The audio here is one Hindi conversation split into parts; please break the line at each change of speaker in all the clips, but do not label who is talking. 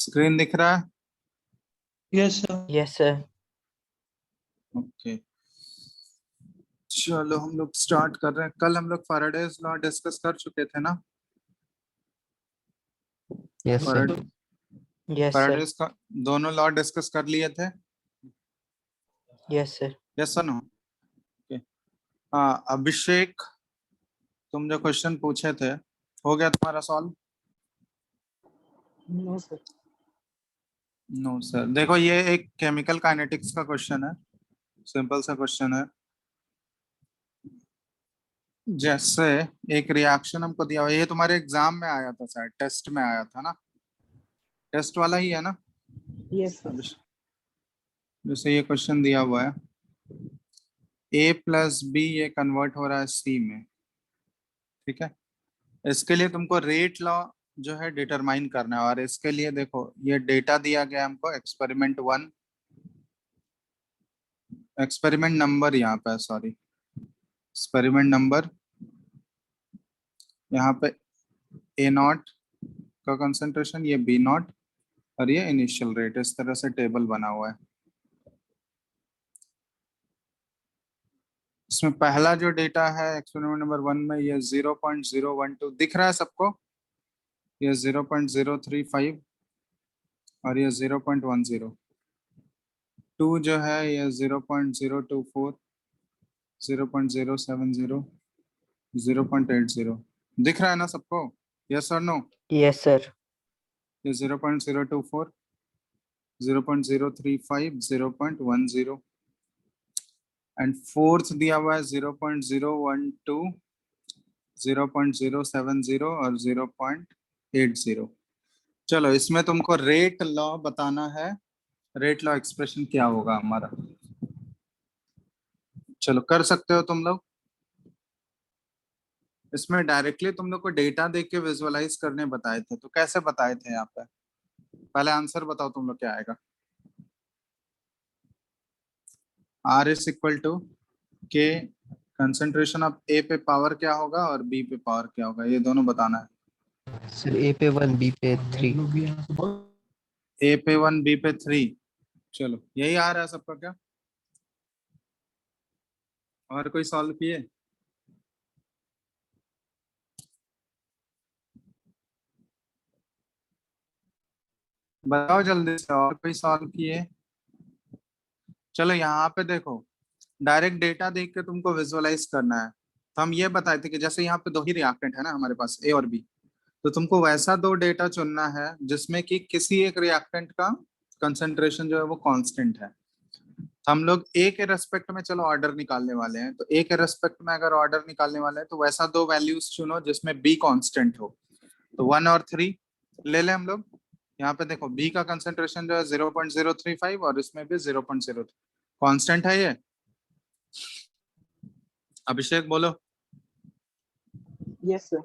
स्क्रीन दिख रहा है?
Yes sir.
Yes sir.
Okay, चलो हम लोग स्टार्ट कर रहे हैं। कल हम लोग फैराडेज लॉ डिस्कस कर चुके थे ना?
Yes sir.
Yes sir.
Faraday's का दोनों लॉ डिस्कस कर लिए थे।
Yes sir.
Yes sir, no? Okay, हाँ अभिषेक, तुम जो क्वेश्चन पूछे थे हो गया तुम्हारा solve?
No sir.
No sir. देखो ये एक केमिकल काइनेटिक्स का क्वेश्चन है, सिंपल सा क्वेश्चन है। जैसे एक रिएक्शन हमको दिया हुआ है, ये तुम्हारे एग्जाम में आया था शायद, टेस्ट में आया था ना? टेस्ट वाला ही है ना?
Yes sir.
जैसे ये क्वेश्चन दिया हुआ है, A प्लस बी ये कन्वर्ट हो रहा है C में, ठीक है? इसके लिए तुमको रेट लॉ जो है डिटरमाइन करना है। और इसके लिए देखो ये डेटा दिया गया हमको, एक्सपेरिमेंट 1, एक्सपेरिमेंट नंबर यहाँ पे, सॉरी एक्सपेरिमेंट नंबर, यहाँ पे A नॉट का कंसंट्रेशन, ये B नॉट, और ये इनिशियल रेट। इस तरह से टेबल बना हुआ है। इसमें पहला जो डेटा है एक्सपेरिमेंट नंबर 1 में, ये 0.012 दिख रहा है सबको? ये 0.035 और ये 0.10। 2 जो है ये 0.024, 0.070, 0.80 दिख रहा है ना सबको? यस और नो?
Yes sir.
ये 0.024, 0.035, 0.10 एंड फोर्थ दिया हुआ है 0.012, 0.070 और 0.80। चलो इसमें तुमको रेट लॉ बताना है। रेट लॉ एक्सप्रेशन क्या होगा हमारा? चलो कर सकते हो तुम लोग। इसमें डायरेक्टली तुम लोग को डेटा देख के विजुअलाइज करने बताए थे, तो कैसे बताए थे? यहाँ पे पहले आंसर बताओ तुम लोग क्या आएगा। R इज इक्वल टू के कंसंट्रेशन ऑफ A पे पावर क्या होगा और B पे पावर क्या होगा, ये दोनों बताना है।
सर ए पे 1 बी पे 3।
A पे 1 B पे 3। चलो यही आ रहा है सबका क्या? और कोई सॉल्व किए? बताओ जल्दी से, और कोई सॉल्व किए? चलो यहाँ पे देखो, डायरेक्ट डेटा देख के तुमको विजुअलाइज करना है। तो हम ये बताए थे कि जैसे यहाँ पे दो ही रिएक्टेंट है ना हमारे पास, A और B, तो तुमको वैसा दो डेटा चुनना है जिसमें कि किसी एक रिएक्टेंट का कंसंट्रेशन जो है वो कांस्टेंट है। तो हम लोग A के रेस्पेक्ट में चलो ऑर्डर निकालने वाले हैं। तो A के रेस्पेक्ट में अगर ऑर्डर निकालने वाले हैं तो वैसा दो वैल्यूज चुनो जिसमें B कांस्टेंट हो। तो 1 और 3 ले लें हम लोग। यहाँ पे देखो B का कंसंट्रेशन जो है 0.035 और इसमें भी 0.03 कांस्टेंट है ये। अभिषेक बोलो।
Yes sir.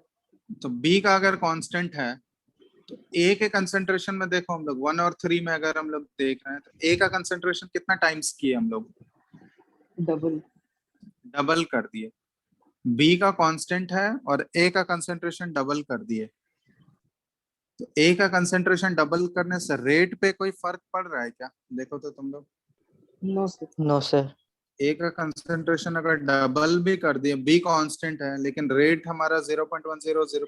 तो B का अगर कांस्टेंट है तो A के कंसंट्रेशन में देखो हम लोग 1 और 3 में अगर हम लोग देख रहे हैं तो A का कंसंट्रेशन कितना टाइम्स किए हम लोग? डबल कर दिए। B का कांस्टेंट है और A का कंसंट्रेशन डबल कर दिए। तो A का कंसंट्रेशन डबल करने से रेट पे कोई फर्क पड़ रहा है क्या? देखो तो तुम लोग।
No sir.
No sir.
A का कंसंट्रेशन अगर डबल भी कर दिए, B कांस्टेंट है लेकिन रेट हमारा 0.100,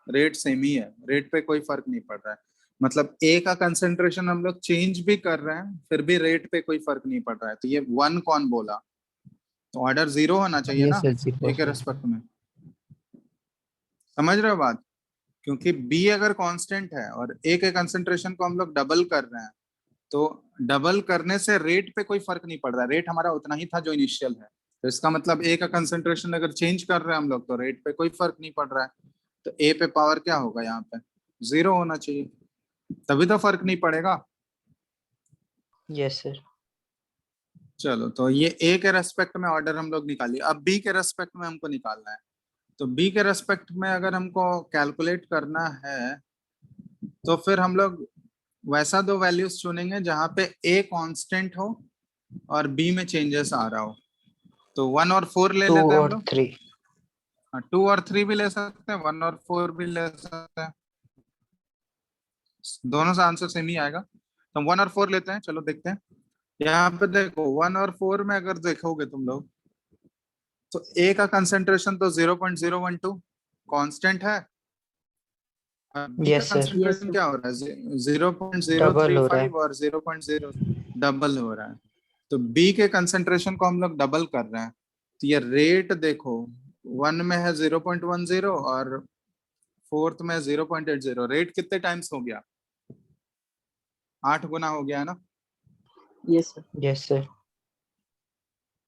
रेट सेम ही है, रेट पे कोई फर्क नहीं पड़ रहा है। मतलब A का कंसंट्रेशन हम लोग चेंज भी कर रहे हैं फिर भी रेट पे कोई फर्क नहीं पड़ रहा है। तो ये 1 कौन बोला? तो ऑर्डर 0 होना चाहिए ना
यस सर।
A के रेस्पेक्ट में। समझ रहे हो बात? क्योंकि B अगर कांस्टेंट है और A के कंसंट्रेशन को हम लोग डबल कर रहे हैं तो डबल करने से रेट पे कोई फर्क नहीं पड़ रहा है, रेट हमारा उतना ही था जो इनिशियल है। तो इसका मतलब A का कंसंट्रेशन अगर चेंज कर रहे हैं हम लोग तो रेट पे कोई फर्क नहीं पड़ रहा है। तो A पे पावर क्या होगा? यहाँ पे 0 होना चाहिए, तभी तो फर्क नहीं पड़ेगा।
Yes sir.
चलो तो ये A के रेस्पेक्ट में ऑर्डर हम लोग निकालिए। अब B के रेस्पेक्ट में हमको निकालना है। तो B के रेस्पेक्ट में अगर हमको कैलकुलेट करना है तो फिर हम लोग वैसा दो वैल्यूज चुनेंगे जहां पे A कांस्टेंट हो और B में चेंजेस आ रहा हो। तो 1 और 4 ले
2
लेते हैं हम
और
लोग।
3।
हाँ 2 और 3 भी ले सकते हैं, 1 और 4 भी ले सकते हैं। दोनों से आंसर सेम ही आएगा। तो हम 1 और 4 लेते हैं, चलो देखते हैं। यहाँ पे देखो 1 और 4 में अगर देखोगे तुम लोग, तो ए का कंसेंट्रेशन तो 0.012 कांस्टेंट है, बी का
Yes, sir.
Yes,
concentration
sir.
क्या हो रहा है, zero point zero
Double
three
हो रहा है.
फाइव और 0.0 डबल हो रहा है। तो बी के कंसेंट्रेशन को हम लोग डबल कर रहे हैं, तो ये रेट देखो 1 में है 0.10 और 4th में 0.80, रेट कितने टाइम्स हो गया, 8 गुना हो गया है ना।
Yes, sir.
Yes, sir.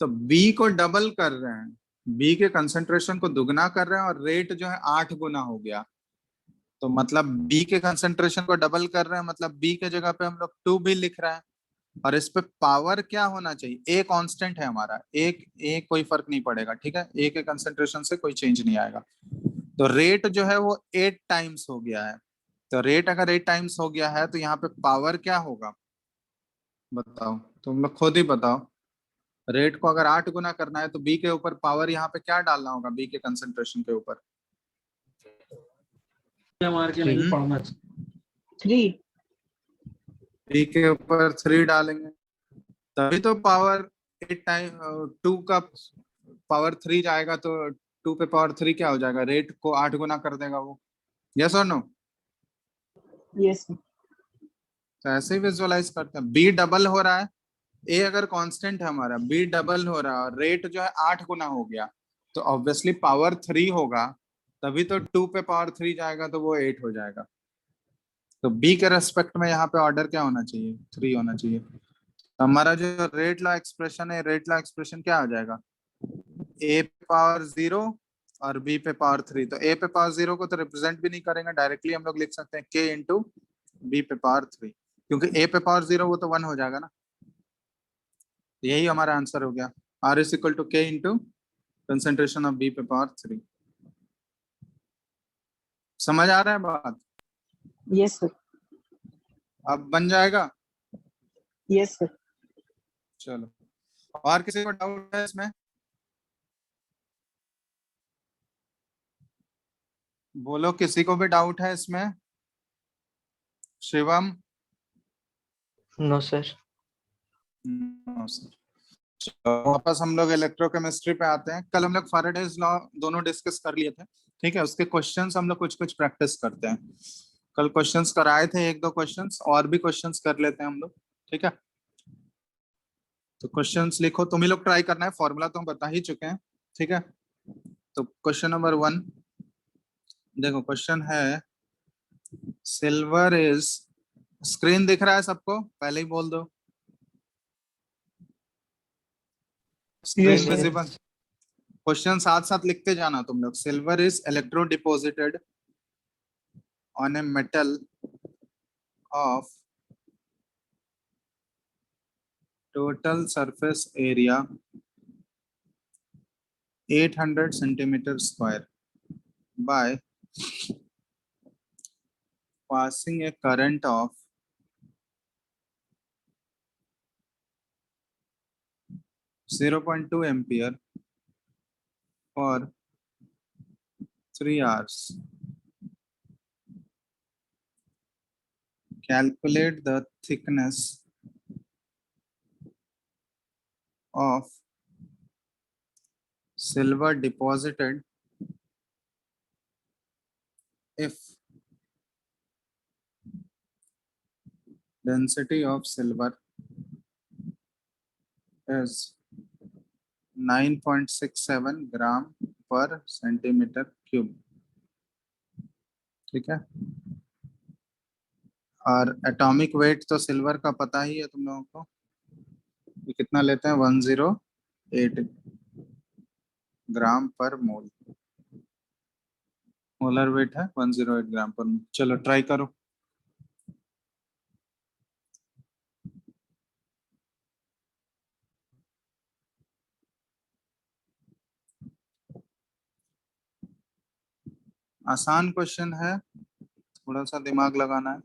तो बी को डबल कर रहे हैं, बी के कंसेंट्रेशन को दुगना कर रहे हैं और रेट जो है 8 गुना हो गया। तो मतलब बी के कंसेंट्रेशन को डबल कर रहे हैं, मतलब बी के जगह पे हम लोग 2 भी लिख रहे हैं। और इस पे पावर क्या होना चाहिए, ए कांस्टेंट है हमारा, एक ए कोई फर्क नहीं पड़ेगा, ठीक है, ए के कंसेंट्रेशन से कोई चेंज नहीं आएगा। तो रेट जो है वो 8 टाइम्स हो गया है। तो रेट अगर 8 टाइम्स हो गया है तो यहाँ पे पावर क्या होगा, बताओ, तुम लोग खुद ही बताओ। रेट को अगर 8 गुना करना है तो बी के ऊपर पावर यहाँ पे क्या डालना होगा, बी के कंसेंट्रेशन के ऊपर।
मार के
नहीं
पढ़ना। 3.
बी के ऊपर 3 डालेंगे, तभी तो पावर 8 टाइम 2 का पावर 3 जाएगा, तो 2 पे पावर 3 क्या हो जाएगा, रेट को 8 गुना कर देगा वो। यस और नो।
Yes, sir.
तो ऐसे ही विजुअलाइज करते हैं, बी डबल हो रहा है, ए अगर कांस्टेंट है हमारा, बी डबल हो रहा है और रेट जो है 8 गुना हो गया, तो ऑब्वियसली पावर 3 होगा, तभी तो 2 पे पावर 3 जाएगा तो वो 8 हो जाएगा। तो बी के रेस्पेक्ट में यहाँ पे ऑर्डर क्या होना चाहिए, 3 होना चाहिए। तो हमारा जो रेट लॉ एक्सप्रेशन है, रेट लॉ एक्सप्रेशन क्या आ जाएगा, ए पे पावर 0 और बी पे पावर 3। तो ए पे पावर 0 को तो रिप्रेजेंट भी नहीं करेंगे, डायरेक्टली हम लोग लिख सकते हैं के इंटू बी पे पावर 3, क्योंकि ए पे पावर 0 वो तो 1 हो जाएगा ना। यही हमारा आंसर हो गया, आर इज इक्वल टू के इंटू कंसेंट्रेशन ऑफ बी पे पावर 3। समझ आ रहा है बात,
Yes, sir.
अब बन जाएगा।
Yes, sir.
चलो, और किसी को डाउट है इसमें, बोलो किसी को भी डाउट है इसमें। Shivam.
No, sir.
No sir. वापस हम लोग इलेक्ट्रोकेमिस्ट्री पे आते हैं। कल हम लोग फैराडेज लॉ दोनों डिस्कस कर लिए थे, ठीक है, उसके क्वेश्चंस हम लोग कुछ कुछ प्रैक्टिस करते हैं। कल क्वेश्चंस कराए थे, एक दो क्वेश्चंस और भी क्वेश्चंस कर लेते हैं हम लोग, ठीक है। तो क्वेश्चंस लिखो, तुम ही लोग ट्राई करना है, फॉर्मूला तो हम बता ही चुके हैं, ठीक है। तो क्वेश्चन नंबर 1 देखो, क्वेश्चन है सिल्वर इज, स्क्रीन दिख रहा है सबको, पहले ही बोल दो, screen
Yes, sir.
Visible. Question साथ साथ लिखते जाना तुम लोग। Silver is electro deposited on a metal of total surface area 800 centimeter square by passing a current of 0.2 ampere for 3 hours. Calculate the thickness of silver deposited if density of silver is 9.67 ग्राम पर सेंटीमीटर क्यूब, ठीक है। और एटॉमिक वेट तो सिल्वर का पता ही है तुम लोगों को, ये कितना लेते हैं, 108 ग्राम पर मोल, मोलर वेट है 108 ग्राम पर मोल। चलो ट्राई करो। आसान क्वेश्चन है, थोड़ा सा दिमाग लगाना है।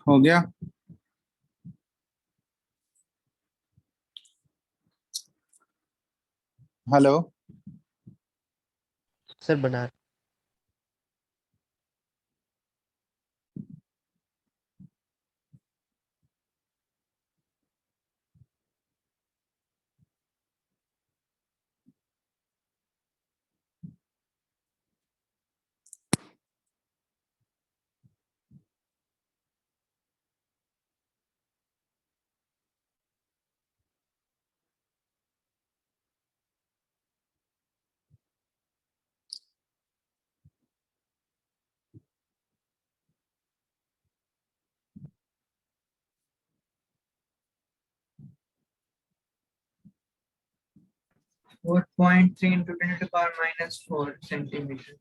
हो गया? हेलो,
सर बना
What 0.3 into 10 to the power minus 4 centimeter.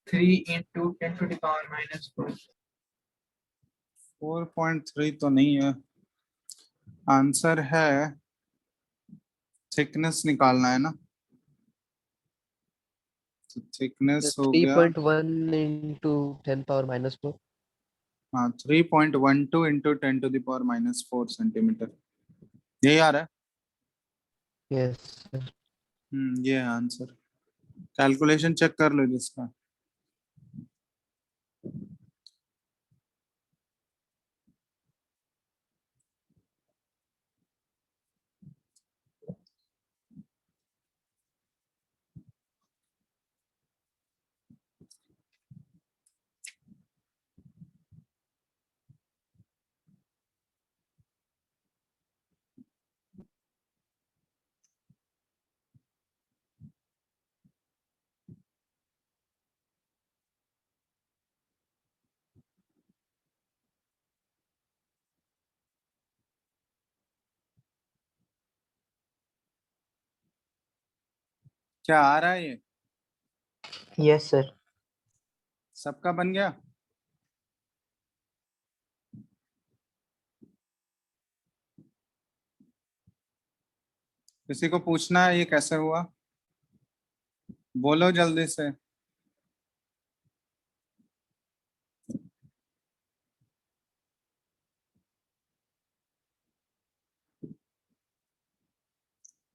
3 into 10 to the power minus 4.
4.3 तो नहीं है, आंसर है थिकनेस निकालना है ना, तो थिकनेस हो गया
3.1 into 10 power minus 4.
हाँ 3.12 into 10 to the power minus 4 centimetre, यही आ रहा है।
Yes, sir.
ये है आंसर। कैलकुलेशन चेक कर लो जिसका। क्या आ रहा है ये?
Yes, sir.
सबका बन गया? किसी को पूछना है ये कैसे हुआ? बोलो जल्दी से।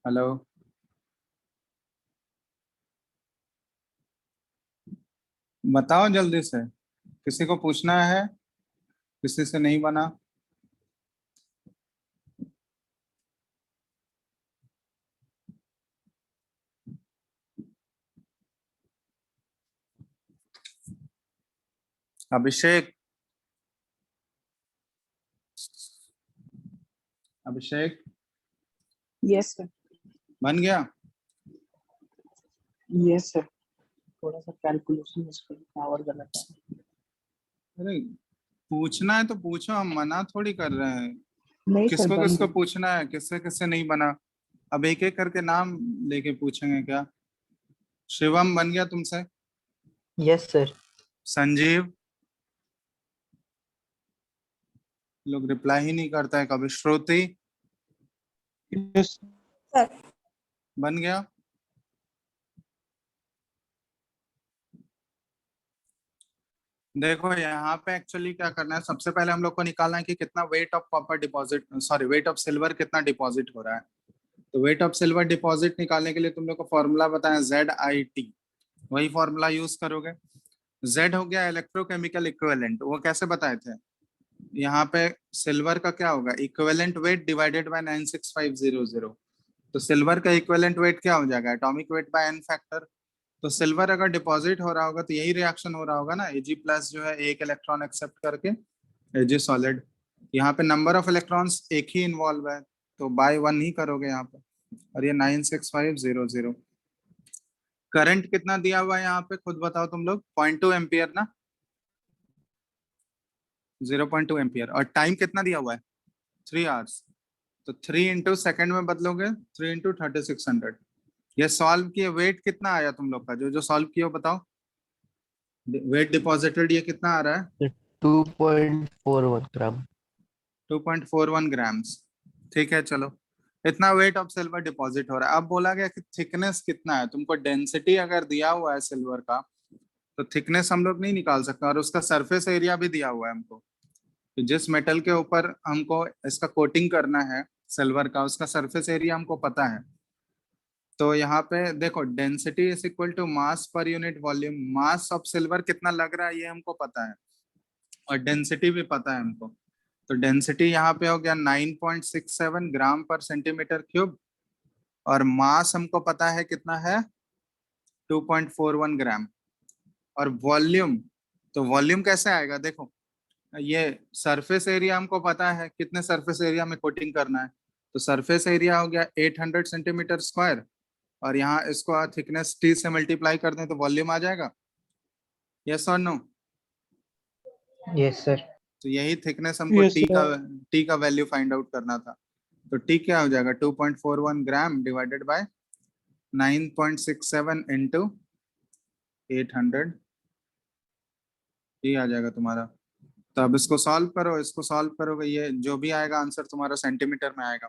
हेलो, बताओ जल्दी से, किसी को पूछना है? किसी से नहीं बना? अभिषेक, अभिषेक
Yes, sir.
बन गया?
Yes, sir. थोड़ा सा कैलकुलेशन इसको पावर गलत है।
अरे पूछना है तो पूछो, हम मना थोड़ी कर रहे हैं।
नहीं सर,
किसको
बन
किसको
गया।
पूछना है, किससे किससे नहीं बना? अब एक एक करके नाम लेके पूछेंगे क्या? शिवम बन गया तुमसे?
Yes, sir.
संजीव, लोग रिप्लाई ही नहीं करता है कभी। श्रुति
Yes,
बन गया? देखो यहाँ पे एक्चुअली क्या करना है, सबसे पहले हम लोग को निकालना है कि कितना weight of copper deposit, sorry weight of silver कितना डिपॉजिट हो रहा है। तो वेट ऑफ सिल्वर डिपॉजिट निकालने के लिए तुम लोग को फॉर्मूला बताया ZIT, वही फॉर्मूला यूज करोगे। Z हो गया इलेक्ट्रोकेमिकल इक्विवेलेंट, वो कैसे बताए थे? यहाँ पे सिल्वर का क्या होगा, इक्विवेलेंट वेट डिवाइडेड बाय 96500। तो सिल्वर का इक्विवेलेंट वेट क्या हो जाएगा, atomic weight by n factor. तो सिल्वर अगर डिपॉजिट हो रहा होगा तो यही रिएक्शन हो रहा होगा ना, Ag प्लस जो है एक इलेक्ट्रॉन एक्सेप्ट करके Ag सॉलिड। यहाँ पे नंबर ऑफ इलेक्ट्रॉन्स एक ही इन्वॉल्व है, तो बाय 1 ही करोगे यहाँ पे। और ये 96500। करंट कितना दिया हुआ है यहाँ पे, खुद बताओ तुम लोग। 0.2 एम्पियर ना, 0.2 एम्पियर। और टाइम कितना दिया हुआ है, 3 आवर्स। तो 3 इंटू सेकेंड में बदलोगे, 3 इंटू 3600। ये सॉल्व किए, वेट कितना आया तुम लोग का, जो जो सॉल्व किया हो बताओ। वेट डिपॉजिटेड ये कितना आ रहा है,
2.41 gram.
2.41 ग्राम्स। ठीक है चलो, इतना वेट ऑफ सिल्वर डिपॉजिट हो रहा है। अब बोला गया कि थिकनेस कितना है, तुमको डेंसिटी अगर दिया हुआ है सिल्वर का तो थिकनेस हम लोग नहीं निकाल सकते, और उसका सरफेस एरिया भी दिया हुआ है हमको, तो जिस मेटल के ऊपर हमको इसका कोटिंग करना है सिल्वर का, उसका सरफेस एरिया हमको पता है। तो यहाँ पे देखो density is equal to mass per unit volume, mass of silver कितना लग रहा है ये हमको पता है, और डेंसिटी भी पता है हमको। तो डेंसिटी यहाँ पे हो गया 9.67 ग्राम पर सेंटीमीटर क्यूब, और मास हमको पता है कितना है 2.41 ग्राम। और वॉल्यूम, तो वॉल्यूम कैसे आएगा, देखो ये सरफेस एरिया हमको पता है कितने सरफेस एरिया में कोटिंग करना है, तो सरफेस एरिया हो गया 800 सेंटीमीटर स्क्वायर, और यहाँ इसको थिकनेस टी से मल्टीप्लाई कर दें तो वॉल्यूम आ जाएगा। यस और नो?
Yes, sir.
तो यही थिकनेस हमको
Yes, sir.
टी का वैल्यू फाइंड आउट करना था। तो टी क्या हो जाएगा 2.41 ग्राम डिवाइडेड बाय 9.67 इंटू 800, ये आ जाएगा तुम्हारा। तो अब इसको सॉल्व करो, इसको सॉल्व करोगे ये जो भी आएगा आंसर तुम्हारा सेंटीमीटर में आएगा।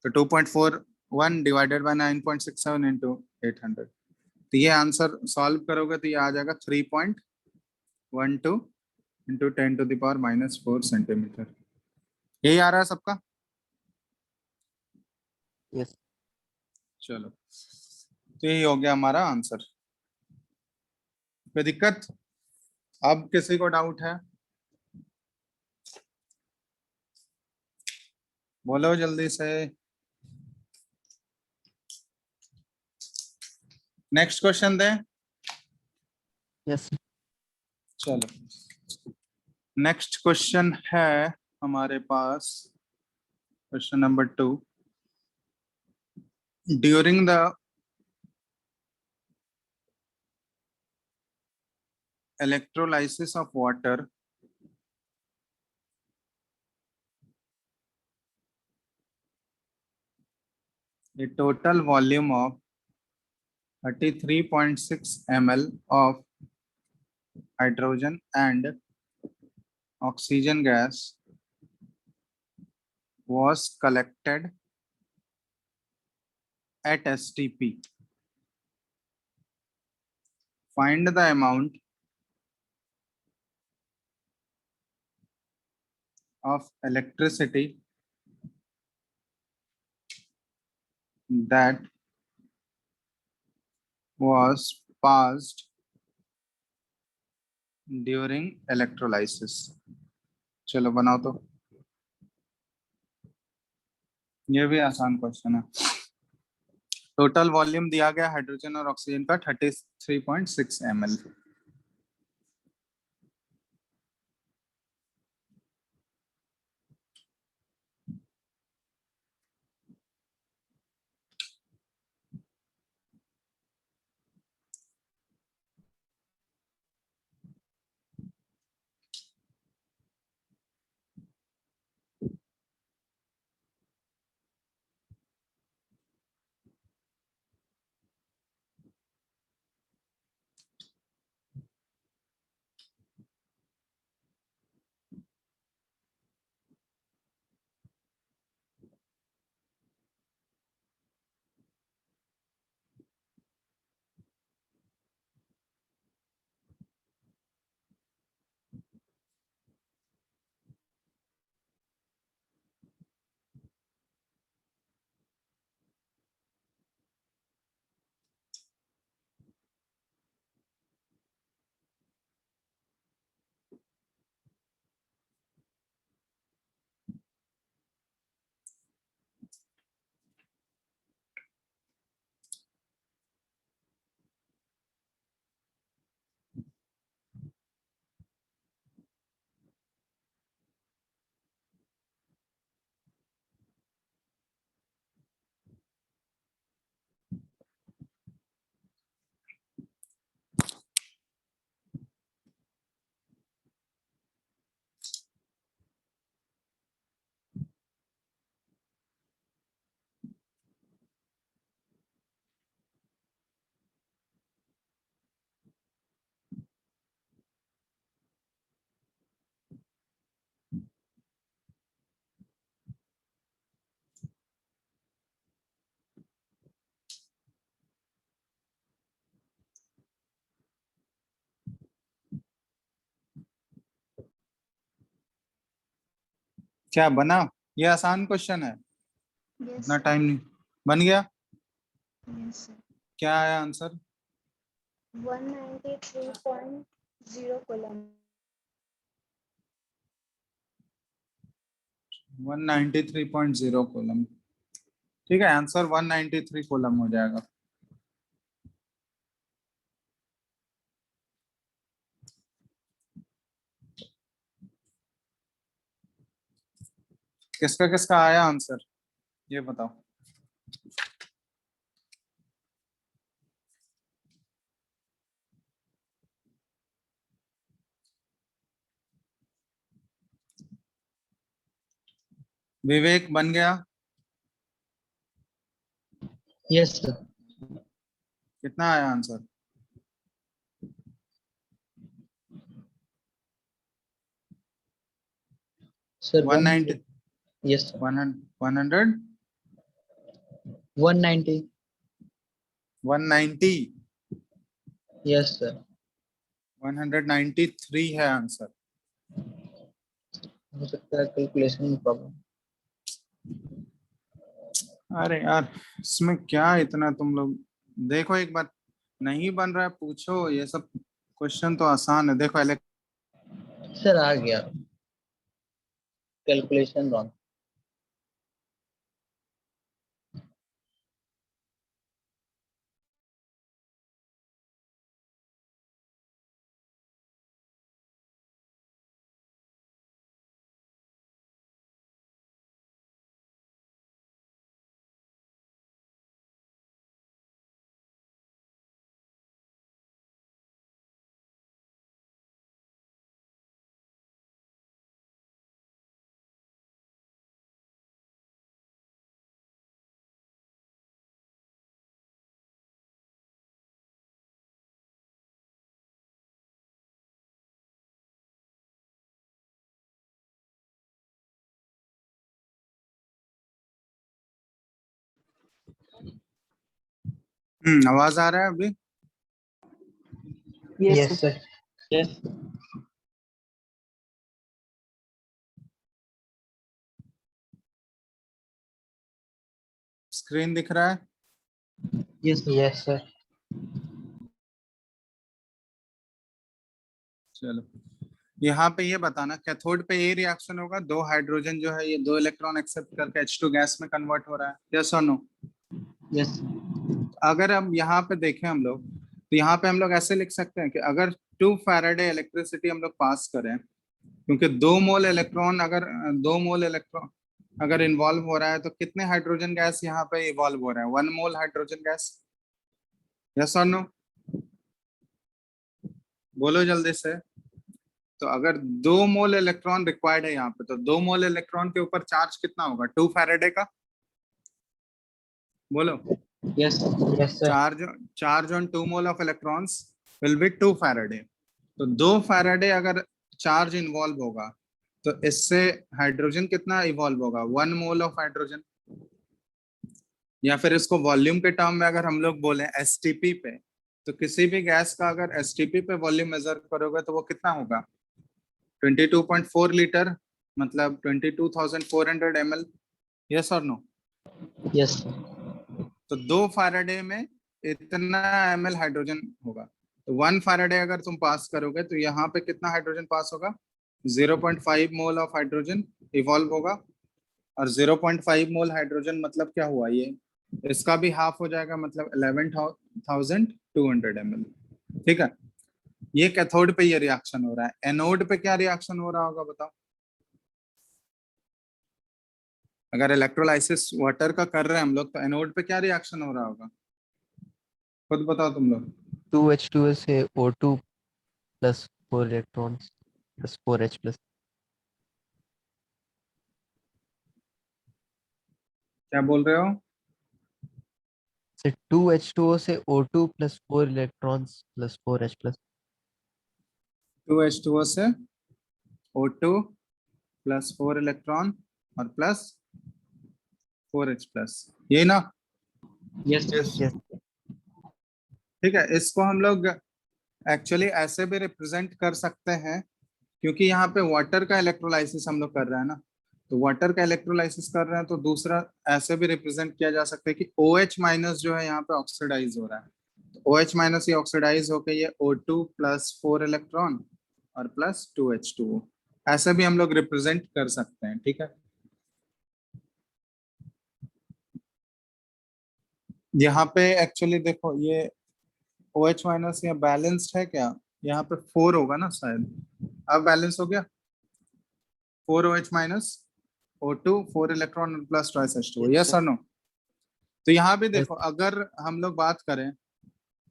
तो 2.41 डिवाइडेड बाय 9.67 इंटू 800, तो ये आंसर सॉल्व करोगे तो ये आ जाएगा 3.12 इंटू 10⁻⁻⁴ सेंटीमीटर। यही आ रहा है सबका?
Yes.
चलो, तो यही हो गया हमारा आंसर। कोई दिक्कत? अब किसी को डाउट है? बोलो जल्दी से। नेक्स्ट क्वेश्चन दें?
Yes.
चलो, नेक्स्ट क्वेश्चन है हमारे पास, question number 2। During the electrolysis of water, a total volume of 33.6 ml of hydrogen and oxygen gas was collected at STP. Find the amount of electricity that was passed during electrolysis. चलो बनाओ तो, ये भी आसान क्वेश्चन है। टोटल वॉल्यूम दिया गया हाइड्रोजन और ऑक्सीजन का 33.6 ml। क्या बना? ये आसान क्वेश्चन है,
Yes,
इतना
sir.
टाइम नहीं। बन गया?
Yes, sir.
क्या आया आंसर?
193.0 coulomb.
193.0 कूलम। ठीक है, आंसर 193 कूलम हो जाएगा। किसका किसका आया आंसर, ये बताओ। विवेक बन गया?
Yes, sir.
कितना आया answer?
Sir,
190?
Yes, sir.
100?
190.
190?
Yes, sir.
193 है आंसर।
हो सकता है कैलकुलेशन प्रॉब्लम।
अरे यार, इसमें क्या इतना तुम लोग, देखो एक बार, नहीं बन रहा है पूछो, ये सब क्वेश्चन तो आसान है। देखो
सर आ गया, कैलकुलेशन रॉन्ग।
आवाज आ रहा है अभी?
Yes, sir. Yes.
स्क्रीन दिख रहा है?
Yes, yes, sir.
चलो, यहाँ पे ये बताना, कैथोड पे ये रिएक्शन होगा, दो हाइड्रोजन जो है ये दो इलेक्ट्रॉन एक्सेप्ट करके H2 गैस में कन्वर्ट हो रहा है, यस और नो?
Yes.
अगर हम यहाँ पे देखें हम लोग, तो यहाँ पे हम लोग ऐसे लिख सकते हैं कि अगर 2 फैराडे इलेक्ट्रिसिटी हम लोग पास करें, क्योंकि 2 मोल इलेक्ट्रॉन अगर इन्वॉल्व हो रहा है, तो कितने हाइड्रोजन गैस यहाँ पे इवॉल्व हो रहे हैं? 1 मोल हाइड्रोजन गैस, यस और नो? बोलो जल्दी से। तो अगर 2 मोल इलेक्ट्रॉन रिक्वायर्ड है यहाँ पे, तो 2 मोल इलेक्ट्रॉन के ऊपर चार्ज कितना होगा 2 फैराडे का? बोलो।
Yes. Yes, sir.
Charge on 2 mole of electrons will be 2 Faraday. तो 2 फैराडे अगर चार्ज इन्वॉल्व होगा, तो इससे हाइड्रोजन कितना इवॉल्व होगा? 1 मोल ऑफ हाइड्रोजन। या फिर इसको वॉल्यूम के टर्म में अगर हम लोग बोले एसटीपी पे, तो किसी भी गैस का अगर एसटीपी पे वॉल्यूम मेजर करोगे तो वो कितना होगा? 22.4 लीटर, मतलब 22,400 ml, यस और नो?
Yes.
तो 2 फैराडे में इतना ml हाइड्रोजन होगा। तो 1 फैराडे अगर तुम पास करोगे, तो यहाँ पे कितना हाइड्रोजन पास होगा? 0.5 मोल ऑफ हाइड्रोजन इवॉल्व होगा। और 0.5 मोल हाइड्रोजन मतलब क्या हुआ, ये इसका भी हाफ हो जाएगा, मतलब 11,200 ml। ठीक है, ये कैथोड पे ये रिएक्शन हो रहा है। एनोड पे क्या रिएक्शन हो रहा होगा बताओ? अगर इलेक्ट्रोलाइसिस वाटर का कर रहे हैं हम लोग, तो एनोड पे क्या रिएक्शन हो रहा होगा? खुद बताओ तुम लोग।
2H2O से O2 plus 4 electrons plus 4H plus.
क्या बोल रहे हो?
से 2H2O से O2 plus 4 electrons plus 4H plus.
2H2O से O2 प्लस 4 इलेक्ट्रॉन और प्लस 4H प्लस, ये ना?
Yes. Yes.
Yes.
ठीक है, इसको हम लोग एक्चुअली ऐसे भी रिप्रेजेंट कर सकते हैं, क्योंकि यहाँ पे वाटर का इलेक्ट्रोलाइसिस हम लोग कर रहे हैं ना, तो वाटर का इलेक्ट्रोलाइसिस कर रहे हैं तो दूसरा ऐसे भी रिप्रेजेंट किया जा सकता है कि OH माइनस जो है यहाँ पे ऑक्सीडाइज हो रहा है, तो OH माइनस ये ऑक्सीडाइज होके ये O2 प्लस 4 इलेक्ट्रॉन और प्लस 2H2O, ऐसे भी हम लोग रिप्रेजेंट कर सकते हैं। ठीक है, यहाँ पे एक्चुअली देखो ये OH माइनस यहाँ बैलेंस्ड है क्या, यहाँ पे 4 होगा ना शायद, अब बैलेंस हो गया 4OH minus O2 4 electron plus 2H2O, yes और नो। तो यहाँ भी देखो अगर हम लोग बात करें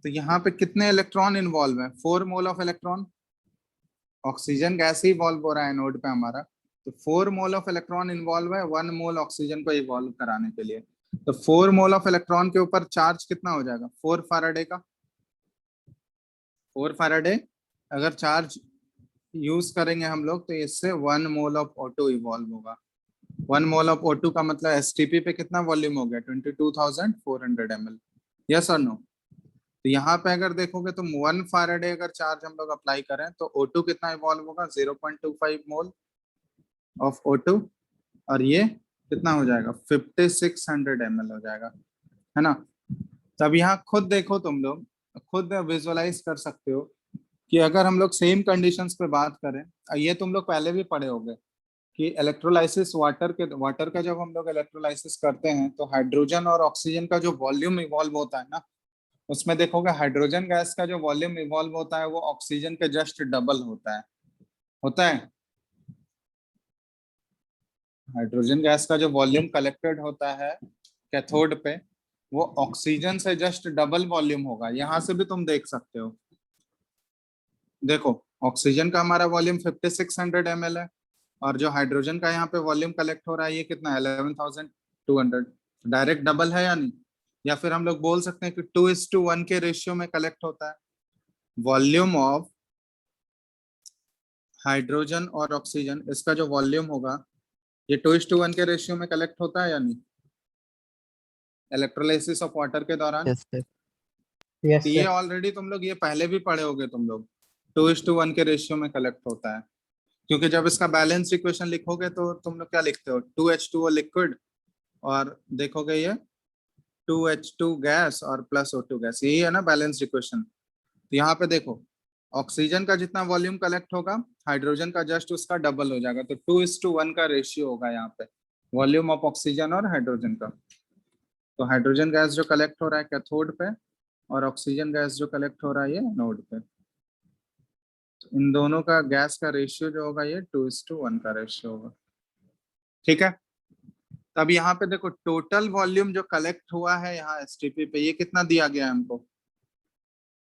तो यहाँ पे कितने इलेक्ट्रॉन इन्वॉल्व है, 4 mole of electron, oxygen gas he evolve हो रहा है नोड पे हमारा, तो 4 मोल ऑफ इलेक्ट्रॉन इन्वॉल्व है 1 मोल ऑक्सीजन को इवॉल्व कराने के लिए। तो 4 मोल ऑफ इलेक्ट्रॉन के ऊपर चार्ज कितना हो जाएगा, 4 फैराडे का, 4 फैराडे अगर चार्ज यूज करेंगे हम लोग तो इससे 1 मोल ऑफ O2 इवॉल्व होगा। 1 मोल ऑफ O2 का मतलब STP पे कितना वॉल्यूम हो गया, 22,400 ml, यस और नो। तो यहाँ पे अगर देखोगे तो 1 फैराडे अगर चार्ज हम लोग अप्लाई करें तो O2 कितना इवॉल्व होगा, 0.25 मोल ऑफ O2, और ये कितना हो जाएगा 5600 ml हो जाएगा, है ना। तब यहाँ खुद देखो, तुम लोग खुद विजुअलाइज कर सकते हो कि अगर हम लोग सेम कंडीशंस पे बात करें, ये तुम लोग पहले भी पढ़े होंगे कि इलेक्ट्रोलाइसिस वाटर का जब हम लोग इलेक्ट्रोलाइसिस करते हैं तो हाइड्रोजन और ऑक्सीजन का जो वॉल्यूम इवॉल्व होता है ना, उसमें देखोगे हाइड्रोजन गैस का जो वॉल्यूम इवॉल्व होता है वो ऑक्सीजन के जस्ट डबल होता है। हाइड्रोजन गैस का जो वॉल्यूम कलेक्टेड होता है कैथोड पे वो ऑक्सीजन से जस्ट डबल वॉल्यूम होगा, यहां से भी तुम देख सकते हो। देखो ऑक्सीजन का हमारा वॉल्यूम 5600 ml है और जो हाइड्रोजन का यहाँ पे वॉल्यूम कलेक्ट हो रहा है ये कितना है 11,200, डायरेक्ट डबल है या नहीं। या फिर हम लोग बोल सकते हैं कि 2:1 के रेशियो में कलेक्ट होता है वॉल्यूम ऑफ हाइड्रोजन और ऑक्सीजन, इसका जो वॉल्यूम होगा ये 2:1 के रेशियो में कलेक्ट होता है या नहीं इलेक्ट्रोलाइसिस ऑफ वाटर के दौरान।
Yes sir.
यस
तो ये
सर।
ऑलरेडी तुम लोग ये पहले भी पढ़े होगे तुम लोग, 2:1 के रेशियो में कलेक्ट होता है, क्योंकि जब इसका बैलेंस इक्वेशन लिखोगे तो तुम लोग क्या लिखते हो 2H2O लिक्विड और देखोगे ये 2H2 गैस और प्लस O2 गैस, यही है ना बैलेंस इक्वेशन। तो यहाँ पे देखो ऑक्सीजन का जितना वॉल्यूम कलेक्ट होगा हाइड्रोजन का जस्ट उसका डबल हो जाएगा, तो 2:1 का रेशियो होगा यहाँ पे वॉल्यूम ऑफ ऑक्सीजन और हाइड्रोजन का। तो हाइड्रोजन गैस जो कलेक्ट हो रहा है कैथोड पे और ऑक्सीजन गैस जो कलेक्ट हो रहा है ये एनोड पे, तो इन दोनों का गैस का रेशियो जो होगा ये 2:1 का रेशियो होगा। ठीक है, तब यहाँ पे देखो टोटल वॉल्यूम जो कलेक्ट हुआ है यहाँ STP पे ये कितना दिया गया है हमको,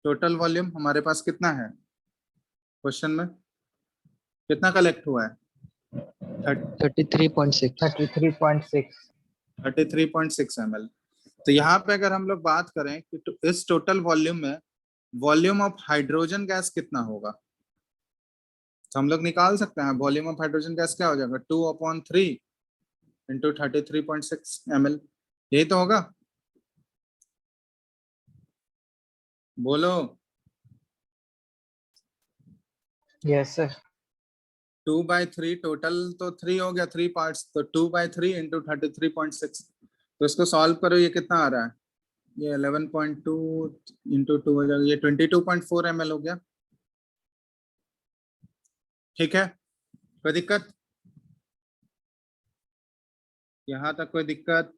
टोटल वॉल्यूम हमारे पास कितना है क्वेश्चन में, कितना कलेक्ट हुआ है
33.6।
33.6।
33.6 ml। तो यहाँ पे अगर हम लोग बात करें कि इस टोटल वॉल्यूम में वॉल्यूम ऑफ हाइड्रोजन गैस कितना होगा, तो हम लोग निकाल सकते हैं वॉल्यूम ऑफ हाइड्रोजन गैस क्या हो जाएगा 2/3 इंटू 33.6 ml, यही तो होगा, बोलो।
Yes sir.
2/3 टोटल तो 3 हो गया, 3 पार्ट्स, तो 2/3 इंटू 33.6, तो इसको सॉल्व करो ये कितना आ रहा है, ये 11.2 इंटू 2 हो जाएगा, ये 22.4 ml हो गया। ठीक है, कोई दिक्कत, यहाँ तक कोई दिक्कत,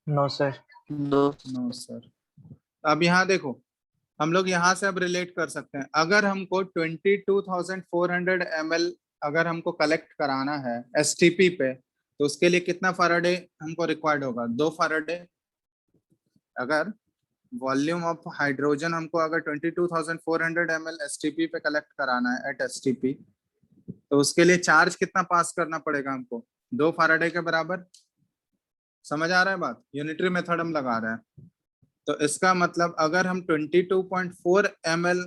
नो सर।
No sir. अब यहाँ देखो हम लोग यहाँ से अब रिलेट कर सकते हैं, अगर हमको 22,400 ml अगर हमको कलेक्ट कराना है STP पे तो उसके लिए कितना फैराडे हमको रिक्वायर्ड होगा, 2 फैराडे। अगर वॉल्यूम ऑफ हाइड्रोजन हमको अगर 22,400 ml STP पे कलेक्ट कराना है एट STP तो उसके लिए चार्ज कितना पास करना पड़ेगा हमको, 2 फैराडे के बराबर। समझ आ रहा है बात, यूनिटरी मेथड हम लगा रहे हैं। तो इसका मतलब अगर हम 22.4 ml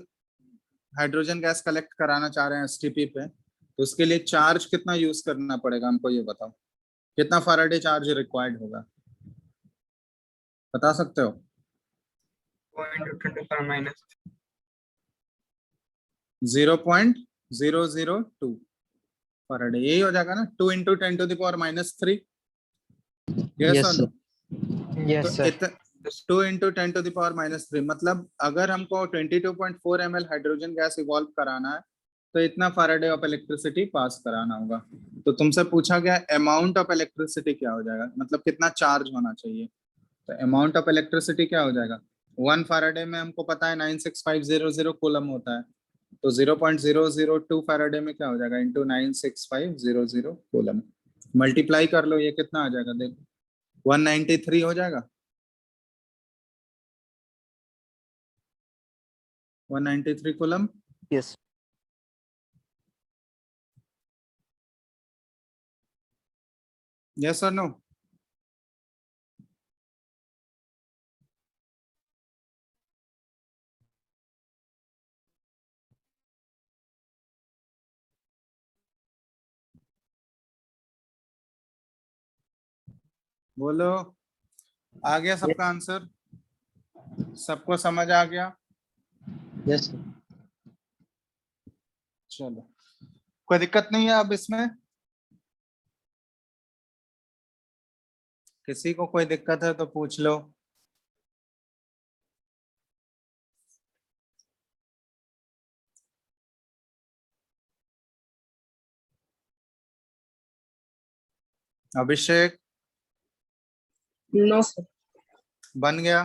हाइड्रोजन गैस कलेक्ट कराना चाह रहे हैं STP पे तो उसके लिए चार्ज कितना यूज करना पड़ेगा हमको, ये बताओ कितना फैराडे चार्ज रिक्वायर्ड होगा, बता सकते हो।
0.10⁻²।
0.002, फैराडे, यही हो जाएगा ना, 2 इंटू 10⁻³ यस
Yes,
और
sir.
नो?
Yes, sir.
तो 2 इंटू 10⁻³ मतलब अगर हमको 22.4 ml हाइड्रोजन गैस इवॉल्व कराना है तो इतना फैराडे ऑफ इलेक्ट्रिसिटी पास कराना होगा। तो तुमसे पूछा गया अमाउंट ऑफ इलेक्ट्रिसिटी क्या हो जाएगा, मतलब कितना चार्ज होना चाहिए। तो अमाउंट ऑफ इलेक्ट्रिसिटी क्या हो जाएगा, 1 फैराडे में हमको पता है 96500 कूलम होता है, तो 0.002 फैराडे में क्या हो जाएगा, इंटू 96500 कूलम, मल्टीप्लाई कर लो, ये कितना आ जाएगा देखो, 193 हो जाएगा, 193 कूलम।
Yes.
यस और नो? बोलो, आ गया सबका आंसर, सबको समझ आ गया?
Yes, sir.
चलो, कोई दिक्कत नहीं है अब इसमें, किसी को कोई दिक्कत है तो पूछ लो। अभिषेक,
No, sir.
बन गया?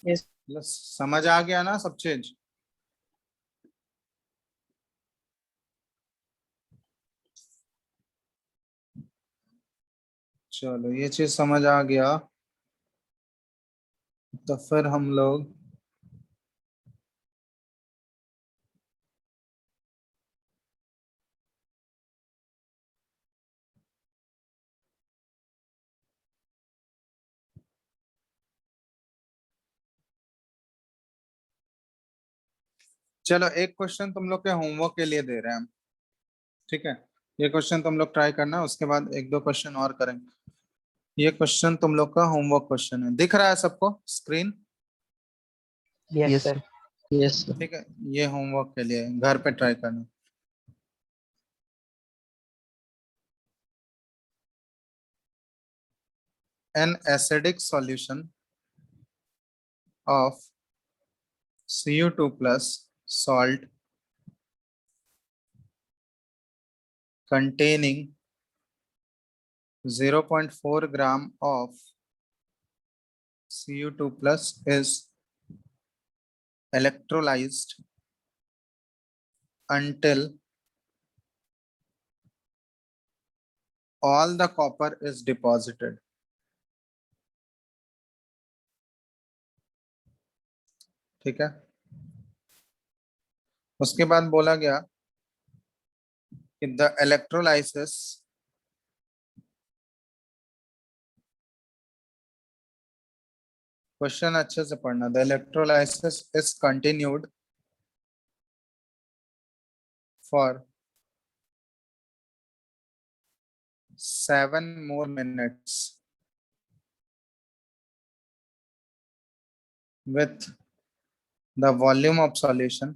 Yes.
समझ आ गया ना सब चीज? चलो, ये चीज समझ आ गया तो फिर हम लोग चलो एक क्वेश्चन तुम लोग के होमवर्क के लिए दे रहे हैं हम, ठीक है? ये क्वेश्चन तुम लोग ट्राई करना, उसके बाद एक दो क्वेश्चन और करेंगे। ये क्वेश्चन तुम लोग का होमवर्क क्वेश्चन है, दिख रहा है सबको screen?
Yes,
Yes,
sir.
sir.
Yes, sir.
ठीक है, ये होमवर्क के लिए घर पे ट्राई करना। An acidic solution of Cu2 plus salt containing 0.4 gram of Cu2 plus is electrolyzed until all the copper is deposited। ठीक है, उसके बाद बोला गया कि द इलेक्ट्रोलाइसिस क्वेश्चन अच्छे से पढ़ना, the electrolysis is continued for 7 more minutes with the volume of solution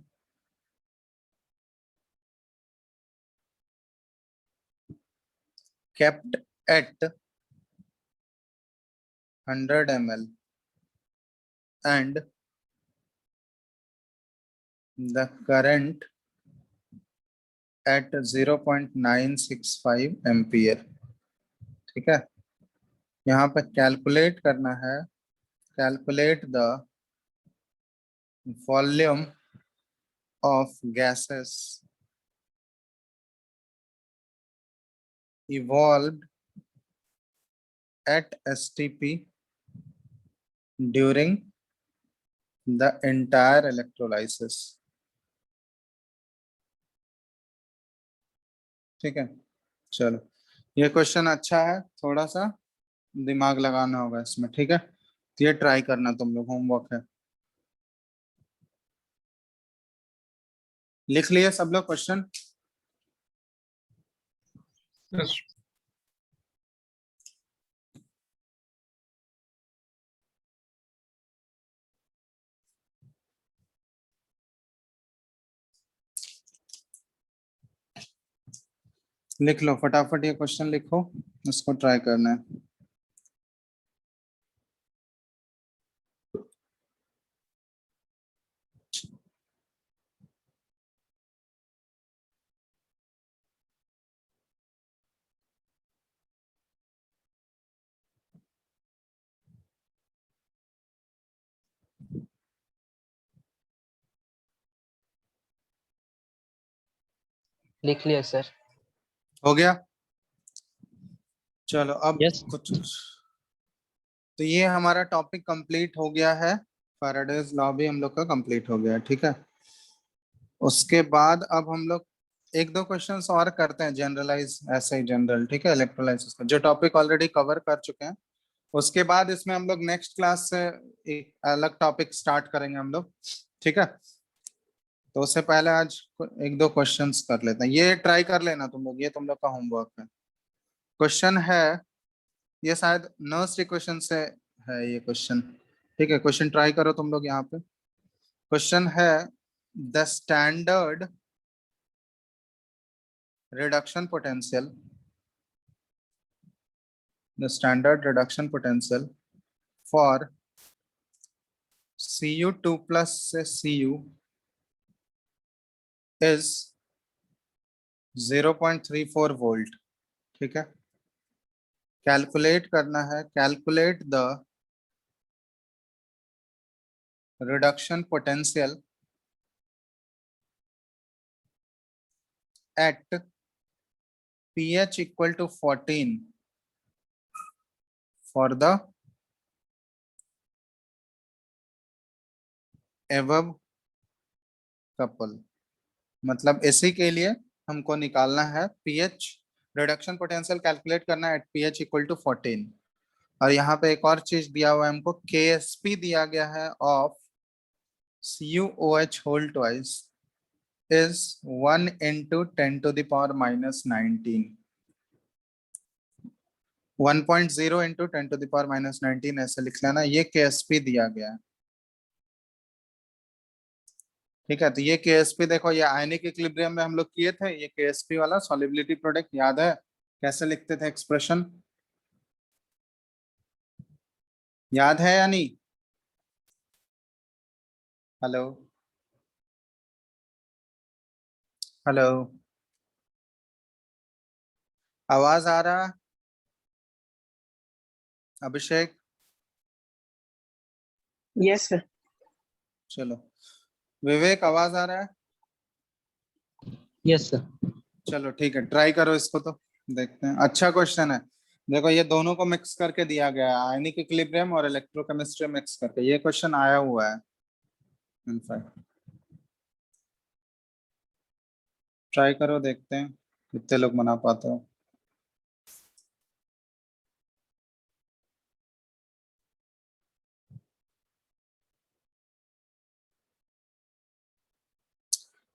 kept at 100 ml and the current at 0.965 ampere. ठीक है, यहाँ पे कैलकुलेट करना है, calculate the volume of gases evolved at STP during the entire electrolysis। ठीक है, चलो ये क्वेश्चन अच्छा है, थोड़ा सा दिमाग लगाना होगा इसमें, ठीक है? तो ये ट्राई करना तुम लोग, होमवर्क है। लिख लिए सब लोग क्वेश्चन?
Yes.
लिख लो फटाफट, ये क्वेश्चन लिखो, इसको ट्राई करना है।
लिख लिया सर।
हो गया? चलो अब
यस।
कुछ, तो ये हमारा टॉपिक कंप्लीट हो गया है। फैराडेज लॉ भी हम लोग का कंप्लीट हो गया है, ठीक है। उसके बाद अब हम लोग एक दो क्वेश्चंस और करते हैं, जनरलाइज, ऐसे ही जनरल, ठीक है, इलेक्ट्रोलाइसिस का जो टॉपिक ऑलरेडी कवर कर चुके हैं। उसके बाद इसमें हम लोग नेक्स्ट क्लास से एक अलग टॉपिक स्टार्ट करेंगे हम लोग, ठीक है। तो उससे पहले आज एक दो क्वेश्चंस कर लेते हैं, ये ट्राई कर लेना तुम लोग, ये तुम लोग का होमवर्क है। क्वेश्चन है, ये शायद नर्स क्वेश्चन से है ये क्वेश्चन, ठीक है। क्वेश्चन ट्राई करो तुम लोग यहाँ पे। क्वेश्चन है, the standard reduction potential, the standard reduction potential for Cu2 plus Cu is 0.34 volt, ठीक है। कैलकुलेट करना है, calculate the reduction potential at pH equal to 14 for the above couple। मतलब इसी के लिए हमको निकालना है पीएच, रिडक्शन पोटेंशियल कैलकुलेट करना है एट पीएच इक्वल टू 14। और यहाँ पे एक और चीज दिया हुआ है हमको, केएसपी दिया गया है of CuOH whole twice is 1 into 10 to the power minus 19, 1.0 into 10 to the power minus 19 ऐसे लिख लेना, ये केएसपी दिया गया है, ठीक है। तो ये केएसपी देखो, ये आयनिक इक्विलिब्रियम में हम लोग किए थे, ये केएसपी वाला सॉल्युबिलिटी प्रोडक्ट याद है कैसे लिखते थे एक्सप्रेशन, याद है या नहीं? हेलो, हेलो, आवाज आ रहा है? अभिषेक?
Yes sir.
चलो, विवेक आवाज आ रहा है?
Yes sir.
चलो ठीक है, ट्राई करो इसको तो देखते हैं। अच्छा क्वेश्चन है, देखो ये दोनों को मिक्स करके दिया गया है, आयनिक इक्विलिब्रियम और इलेक्ट्रोकेमिस्ट्री मिक्स करके, ये क्वेश्चन आया हुआ है इनफैक्ट। ट्राई करो, देखते हैं कितने लोग बना पाते हो।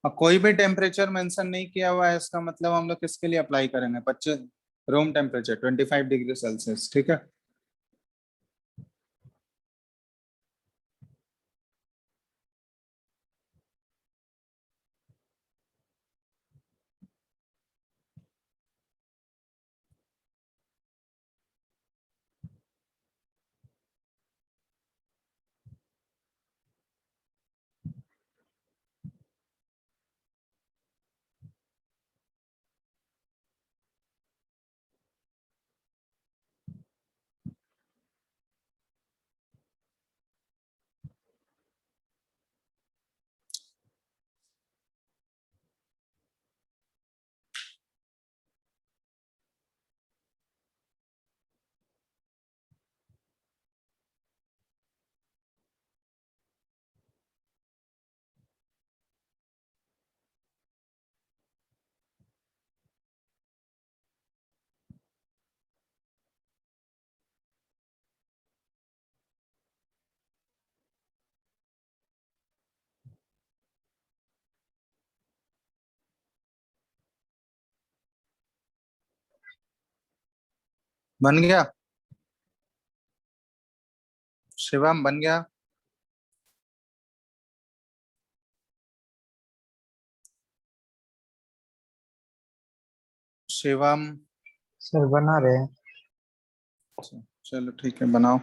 और कोई भी टेम्परेचर मेंशन नहीं किया हुआ है, इसका मतलब हम लोग किसके लिए अप्लाई करेंगे? 25 रूम टेम्परेचर 25 डिग्री सेल्सियस, ठीक है। बन गया? शिवम बन गया? शिवम।
सर बना रहे हैं।
चलो ठीक है, बनाओ।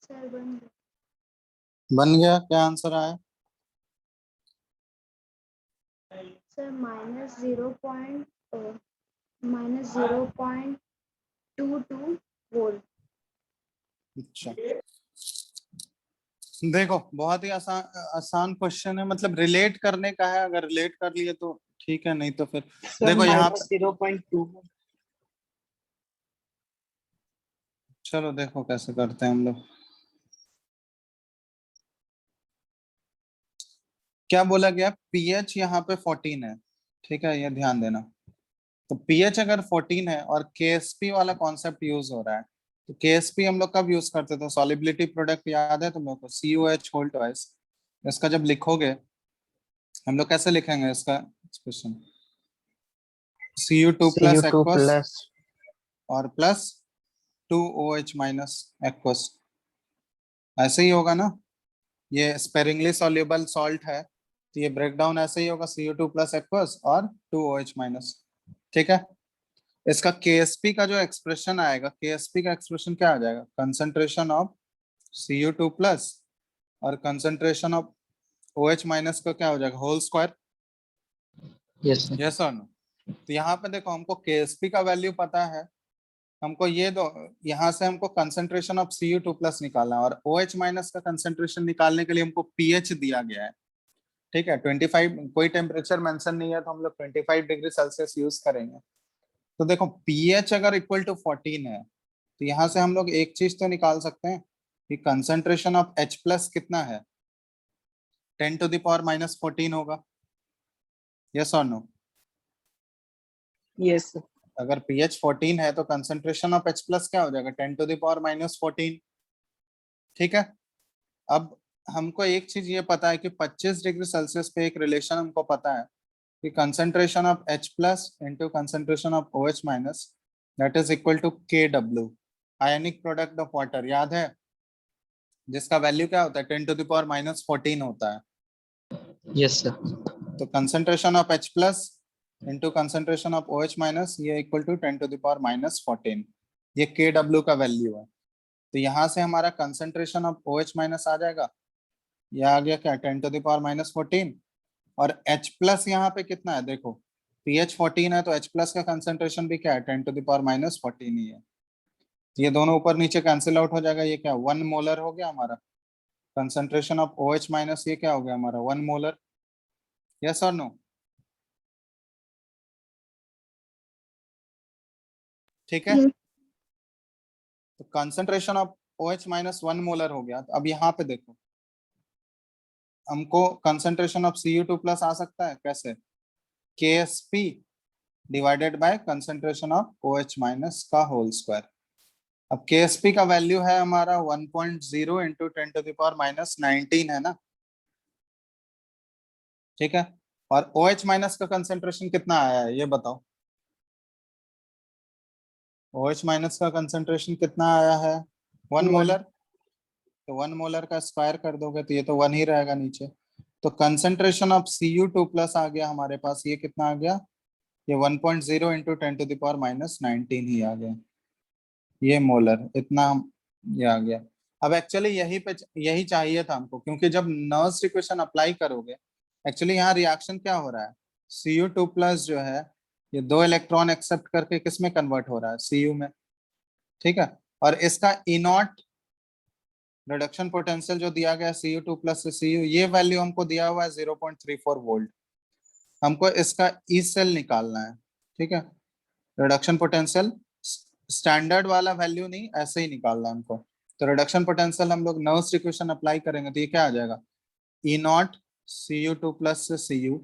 सर बन गया।
बन गया, क्या आंसर आया?
Sir -0.22 volt.
अच्छा, देखो बहुत ही आसान आसान क्वेश्चन है, मतलब रिलेट करने का है, अगर रिलेट कर लिए तो ठीक है, नहीं तो फिर
सर
देखो यहाँ पे।
-0.2।
चलो देखो कैसे करते हैं हम लोग। क्या बोला गया, पीएच यहाँ पे 14 है, ठीक है, ये ध्यान देना। तो पीएच अगर 14 है और केएसपी वाला कॉन्सेप्ट यूज हो रहा है, तो केएसपी हम लोग कब यूज करते थे? सॉलिबिलिटी प्रोडक्ट याद है तुम लोग को, COH होल ट्वाइस। इसका जब लिखोगे हम लोग कैसे लिखेंगे इसका expression? Cu2 plus
Cu2
aqueous
plus
और प्लस 2OH माइनस एक्वस, ऐसे ही होगा ना। ये स्पेरिंगली सॉल्युबल सॉल्ट है, तो ये ब्रेक डाउन ऐसे ही होगा, Cu2 प्लस एक्वस और 2OH माइनस, ठीक है। इसका केएसपी का जो एक्सप्रेशन आएगा, केएसपी का एक्सप्रेशन क्या आ जाएगा? कंसंट्रेशन ऑफ Cu2 प्लस और कंसंट्रेशन ऑफ OH माइनस का क्या हो जाएगा? Whole square.
Yes sir.
Yes और नो? तो यहाँ पे देखो हमको केएसपी का वैल्यू पता है, हमको ये दो, यहाँ से हमको कंसंट्रेशन ऑफ Cu2 प्लस निकालना है, और OH माइनस का कंसंट्रेशन निकालने के लिए हमको पीएच दिया गया है, ठीक है। 25, कोई टेम्परेचर मेंशन नहीं है तो हम लोग 25 डिग्री सेल्सियस यूज करेंगे। तो देखो पीएच अगर इक्वल टू 14 है, तो यहाँ से हम लोग एक चीज तो निकाल सकते हैं कि कंसंट्रेशन ऑफ H प्लस कितना है? 10⁻⁻14 होगा। यस और नो?
Yes sir.
अगर पीएच 14 है तो कंसंट्रेशन ऑफ H प्लस क्या हो जाएगा? 10⁻⁻14, ठीक है। अब हमको एक चीज ये पता है कि 25 डिग्री सेल्सियस पे एक रिलेशन हमको पता है कि concentration of H plus into concentration of OH minus, that is equal to KW, ionic product of water, याद है? जिसका वैल्यू क्या होता है? 10⁻⁻14 होता है।
Yes sir.
तो concentration of H plus into concentration of OH minus, ये इक्वल टू 10⁻⁻14, ये KW का वैल्यू है। तो यहाँ से हमारा कंसंट्रेशन ऑफ OH माइनस आ जाएगा, ये आ गया क्या? 10⁻⁻14, और H प्लस यहाँ पे कितना है देखो, pH 14 है तो H प्लस का कंसेंट्रेशन भी क्या है 10⁻⁻14 ही है। ये दोनों ऊपर नीचे कैंसिल आउट हो जाएगा, ये क्या 1 मोलर हो गया हमारा कंसेंट्रेशन ऑफ OH माइनस, ये क्या हो गया हमारा 1 मोलर। यस और नो? ठीक है,
Yes.
तो concentration of OH minus 1 molar हो गया। तो अब यहाँ पे देखो हमको कंसेंट्रेशन ऑफ Cu2 प्लस आ सकता है कैसे, KSP divided by concentration of OH minus का होल स्क्वायर। अब KSP का वैल्यू है हमारा 1.0 इंटू 10⁻⁻19 है ना, ठीक है। और OH माइनस का कंसेंट्रेशन कितना आया है ये बताओ, OH माइनस का कंसेंट्रेशन कितना आया है 1 मोलर, तो 1 मोलर का स्क्वायर कर दोगे तो ये तो 1 ही रहेगा नीचे। तो कंसेंट्रेशन ऑफ Cu2 प्लस आ गया हमारे पास, ये कितना आ गया, ये 1.0 इंटू 10⁻⁻19 ही आ गया, ये मोलर इतना ये आ गया। अब एक्चुअली यही चाहिए था हमको, क्योंकि जब नर्स इक्वेशन अप्लाई करोगे एक्चुअली यहाँ रिएक्शन क्या हो रहा है, Cu2 प्लस जो है ये 2 इलेक्ट्रॉन एक्सेप्ट करके किस में कन्वर्ट हो रहा है, Cu में, ठीक है। और इसका E नॉट रिडक्शन पोटेंशियल जो दिया गया Cu2 प्लस से Cu, ये वैल्यू हमको दिया हुआ है 0.34 वोल्ट। हमको इसका ई सेल निकालना है, ठीक है। रिडक्शन पोटेंशियल स्टैंडर्ड वाला वैल्यू नहीं, ऐसे ही निकालना है हमको। तो रिडक्शन पोटेंशियल हम लोग नर्स इक्वेशन अप्लाई करेंगे तो ये क्या आ जाएगा, ई नॉट Cu2 प्लस से Cu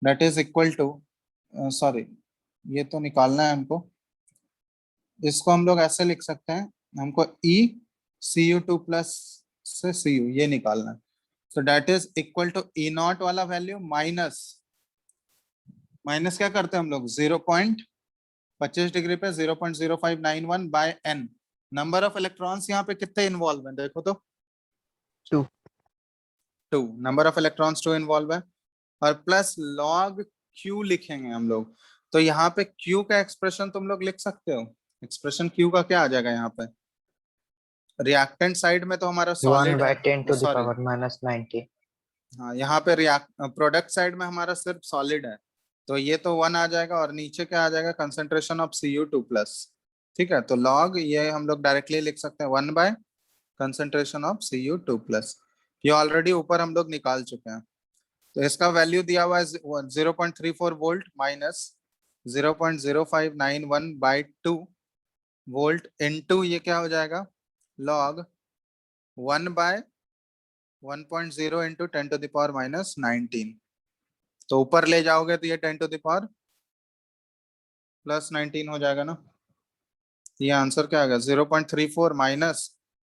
that is equal to, sorry ये तो निकालना है हमको, इसको हम लोग ऐसे लिख सकते हैं, हमको ई Cu2 प्लस से Cu ये निकालना है। तो that is equal to E naught वाला वैल्यू माइनस क्या करते हैं हम लोग 0.25 डिग्री पे 0.0591 by n। Number of electrons यहाँ पे कितने इन्वॉल्व हैं देखो तो 2 नंबर ऑफ इलेक्ट्रॉन्स 2 इन्वॉल्व है, और प्लस log q लिखेंगे हम लोग। तो यहाँ पे q का एक्सप्रेशन तुम लोग लिख सकते हो, एक्सप्रेशन q का क्या आ जाएगा यहाँ पे, रिएक्टेंट साइड में तो हमारा
1
सॉलिड
by
है,
10 to the
sorry
power minus 90.
हाँ यहाँ पे प्रोडक्ट साइड में हमारा सिर्फ सॉलिड है, तो ये तो 1 आ जाएगा, और नीचे क्या आ जाएगा कंसेंट्रेशन ऑफ Cu2 प्लस, ठीक है। तो log ये हम लोग डायरेक्टली लिख सकते हैं 1 by concentration of Cu2 plus, ये ऑलरेडी ऊपर हम लोग निकाल चुके हैं। तो इसका वैल्यू दिया हुआ है 0.34 volt minus 0.0591 by 2 volt into ये क्या हो जाएगा log 1 बाय 1.0 इंटू 10⁻⁻19। तो ऊपर ले जाओगे तो ये 10⁻+19 हो जाएगा ना, ये आंसर क्या आएगा 0.34 माइनस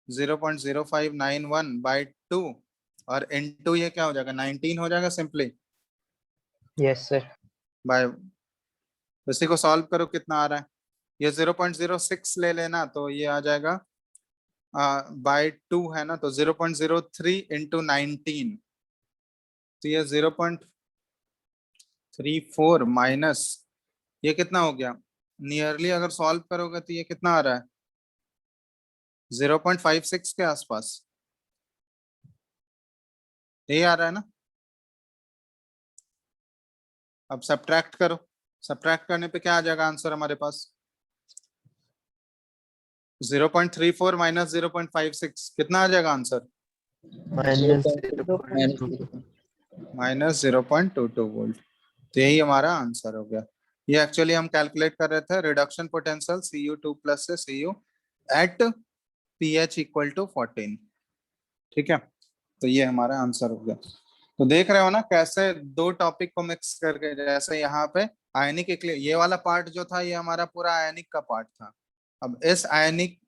0.0591 बाई 2 और इनटू ये क्या हो जाएगा 19 हो जाएगा सिंपली
Yes, sir.
बाय, इसी को सॉल्व करो कितना आ रहा है, ये 0.06 ले लेना तो ये आ जाएगा बाय 2 है ना, तो 0.03 इंटू 19, तो ये 0.34 माइनस ये कितना हो गया, नियरली अगर सॉल्व करोगे तो ये कितना आ रहा है 0.56 के आसपास, यही आ रहा है ना। अब सब्ट्रैक्ट करो, सब्ट्रैक्ट करने पे क्या आ जाएगा आंसर हमारे पास 0.34 माइनस 0.56 कितना आ जाएगा आंसर
माइनस
-0.22 वोल्ट। तो यही हमारा आंसर हो गया। ये एक्चुअली हम कैलकुलेट कर रहे थे रिडक्शन पोटेंशियल Cu2 प्लस से Cu at pH equal to 14, ठीक है। तो ये हमारा आंसर हो गया। तो देख रहे हो ना कैसे दो टॉपिक को मिक्स करके, जैसे यहाँ पे आयनिक ये वाला पार्ट जो था ये हमारा पूरा आयनिक का पार्ट था। अब इस आयनिक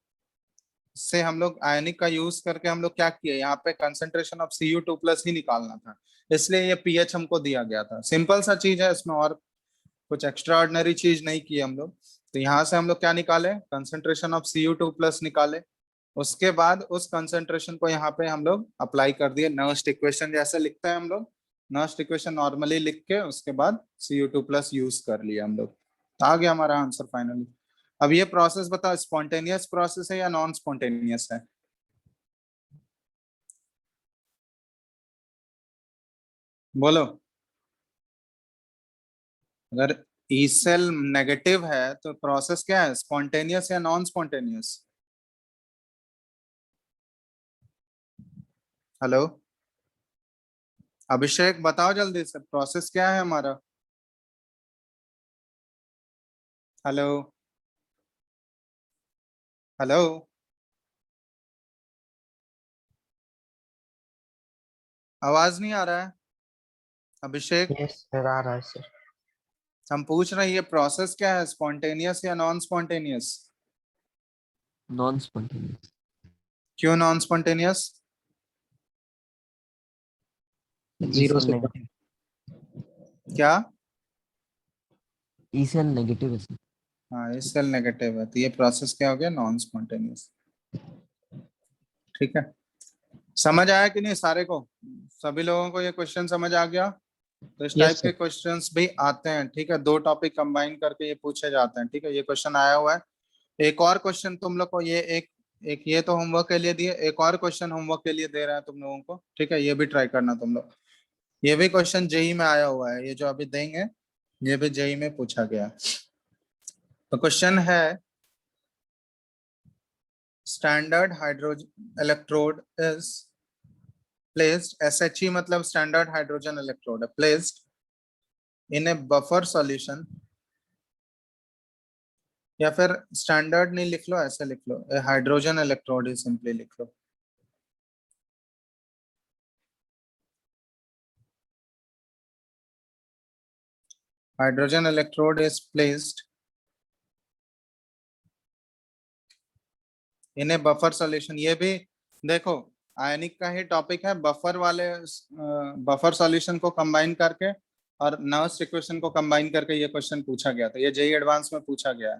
से हम लोग आयनिक का यूज करके हम लोग क्या किए, यहाँ पे कंसेंट्रेशन ऑफ Cu2 प्लस ही निकालना था, इसलिए ये pH हमको दिया गया था। सिंपल सा चीज है, इसमें और कुछ एक्स्ट्रा ऑर्डिनरी चीज नहीं की हम लोग। तो यहाँ से हम लोग क्या निकाले, कंसेंट्रेशन ऑफ Cu2 प्लस निकाले, उसके बाद उस कंसेंट्रेशन को यहाँ पे हम लोग अप्लाई कर दिए, नर्स्ट इक्वेशन जैसे लिखते हैं हम लोग, नर्स्ट इक्वेशन नॉर्मली लिख के उसके बाद Cu2 प्लस यूज कर लिया हम लोग, आ गया हमारा आंसर फाइनली। अब ये प्रोसेस बताओ स्पॉन्टेनियस प्रोसेस है या नॉन स्पॉन्टेनियस है, बोलो। अगर ई सेल नेगेटिव है तो प्रोसेस क्या है, स्पॉन्टेनियस या नॉन स्पॉन्टेनियस? हेलो अभिषेक बताओ जल्दी से, प्रोसेस क्या है हमारा? हेलो हेलो आवाज नहीं आ रहा है अभिषेक?
यस सर, आ रहा है सर।
हम पूछ रहे हैं ये प्रोसेस क्या है, स्पॉन्टेनियस या नॉन स्पॉन्टेनियस?
Non spontaneous.
क्यों non spontaneous?
E
zero
cell
से
नेगेटिव।
क्या?
ई सेल नेगेटिव है सर।
हाँ इस सेल नेगेटिव है तो ये प्रोसेस क्या हो गया, नॉन स्पॉन्टेनियस। ठीक है, समझ आया कि नहीं सारे को? सभी लोगों को ये क्वेश्चन समझ आ गया? तो इस टाइप
यस
के
सर।
क्वेश्चंस भी आते हैं, ठीक है, दो टॉपिक कंबाइन करके ये पूछे जाते हैं, ठीक है, ये क्वेश्चन आया हुआ है। एक और क्वेश्चन तुम लोग को ये एक एक ये तो होमवर्क के लिए दिए, एक और क्वेश्चन होमवर्क के लिए दे रहा है तुम लोगों को, ठीक है, ये भी ट्राई करना तुम लोग। ये भी क्वेश्चन जेई में आया हुआ है, ये जो अभी देंगे ये भी जेई में पूछा गया। तो क्वेश्चन है, standard hydrogen electrode is placed, SHE मतलब स्टैंडर्ड हाइड्रोजन इलेक्ट्रोड है, placed in a buffer solution, या फिर स्टैंडर्ड नहीं लिख लो, ऐसे लिख लो, हाइड्रोजन इलेक्ट्रोड ही सिंपली लिख लो। Hydrogen electrode is placed in a buffer solution. ये भी देखो आयनिक का ही टॉपिक है, बफर वाले बफर सॉल्यूशन को कंबाइन करके और नर्स इक्वेशन को कंबाइन करके ये क्वेश्चन पूछा गया था, ये जेई एडवांस में पूछा गया है,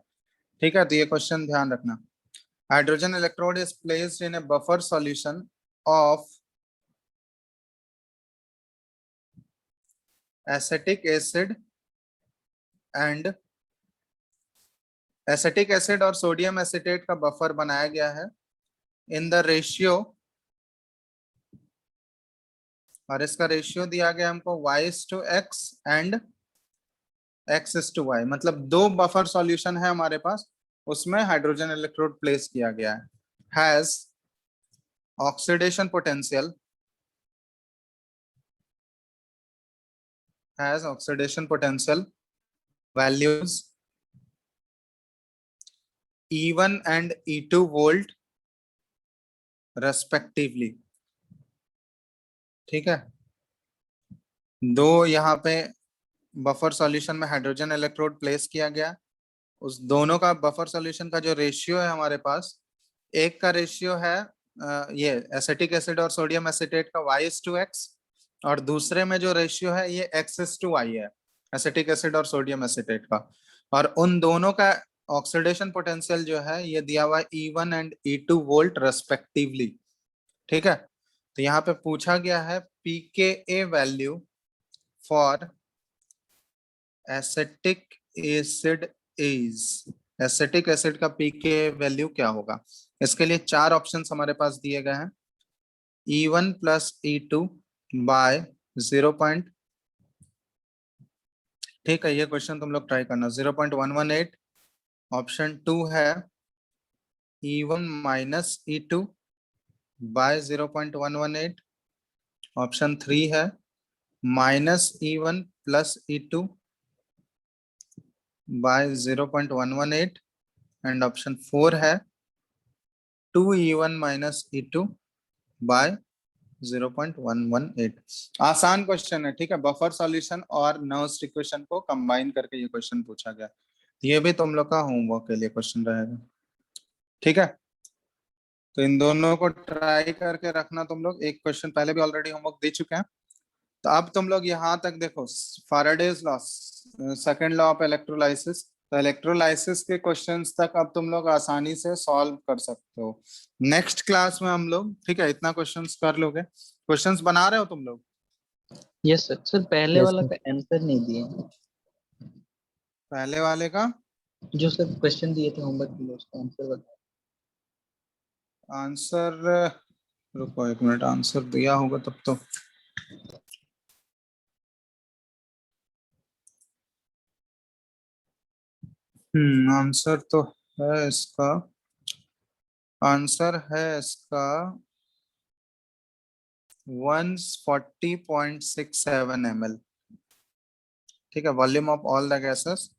ठीक है, तो ये क्वेश्चन ध्यान रखना। Hydrogen electrode is placed in a buffer solution of acetic acid and acetic acid और सोडियम एसिटेट का बफर बनाया गया है इन द रेशियो, और इसका रेशियो दिया गया हमको y/x एंड x/y, मतलब दो बफर सॉल्यूशन है हमारे पास, उसमें हाइड्रोजन इलेक्ट्रोड प्लेस किया गया है। Has oxidation potential, has oxidation potential values E1 and E2 volt respectively, ठीक है, दो यहाँ पे बफर सॉल्यूशन में हाइड्रोजन इलेक्ट्रोड प्लेस किया गया, उस दोनों का बफर सॉल्यूशन का जो रेशियो है हमारे पास, एक का रेशियो है ये एसिटिक एसिड और सोडियम एसिटेट का y/x, और दूसरे में जो रेशियो है ये x/y है, एसिटिक एसिड और सोडियम एसिटेट का, और उन दोनों का ऑक्सीडेशन पोटेंशियल जो है ये दिया हुआ है E1 and E2 volt respectively, ठीक है। तो यहाँ पे पूछा गया है pKa value for acetic acid is, acetic acid का पीके वैल्यू क्या होगा? इसके लिए चार ऑप्शंस हमारे पास दिए गए हैं, E1 plus E2 bye 0 point, ठीक है, ये क्वेश्चन तुम लोग ट्राई करना, 0.118। ऑप्शन 2 है E1 minus E2 by 0.118। Option 3 है minus E1 plus E2 by 0.118, and option 4 है 2E1 माइनस E2 बाय 0.118। आसान क्वेश्चन है, ठीक है, बफर सॉल्यूशन और नर्स इक्वेशन को कंबाइन करके ये क्वेश्चन पूछा गया, ये भी तुम लोग का होमवर्क के लिए क्वेश्चन रहेगा, ठीक है। तो इन दोनों को ट्राई करके रखना तुम लोग, एक क्वेश्चन पहले भी ऑलरेडी होमवर्क दे चुके हैं। तो अब तुम लोग यहाँ तक देखो, Faraday's law, second law of electrolysis, तो इलेक्ट्रोलाइसिस के क्वेश्चंस तक अब तुम लोग आसानी से सॉल्व कर सकते हो। नेक्स्ट क्लास में हम लोग, ठीक है, इतना क्वेश्चंस कर लोगे, क्वेश्चंस बना रहे हो तुम लोग?
Yes sir. सर पहले
यस
वाला
सर।
का आंसर नहीं दिए,
पहले वाले का
जो सर क्वेश्चन दिए थे होमवर्क के लिए उसका आंसर बता।
आंसर, रुको एक मिनट, आंसर दिया होगा तब तो। आंसर तो है इसका, आंसर है इसका 140.67 ml। ठीक है, volume of all the gases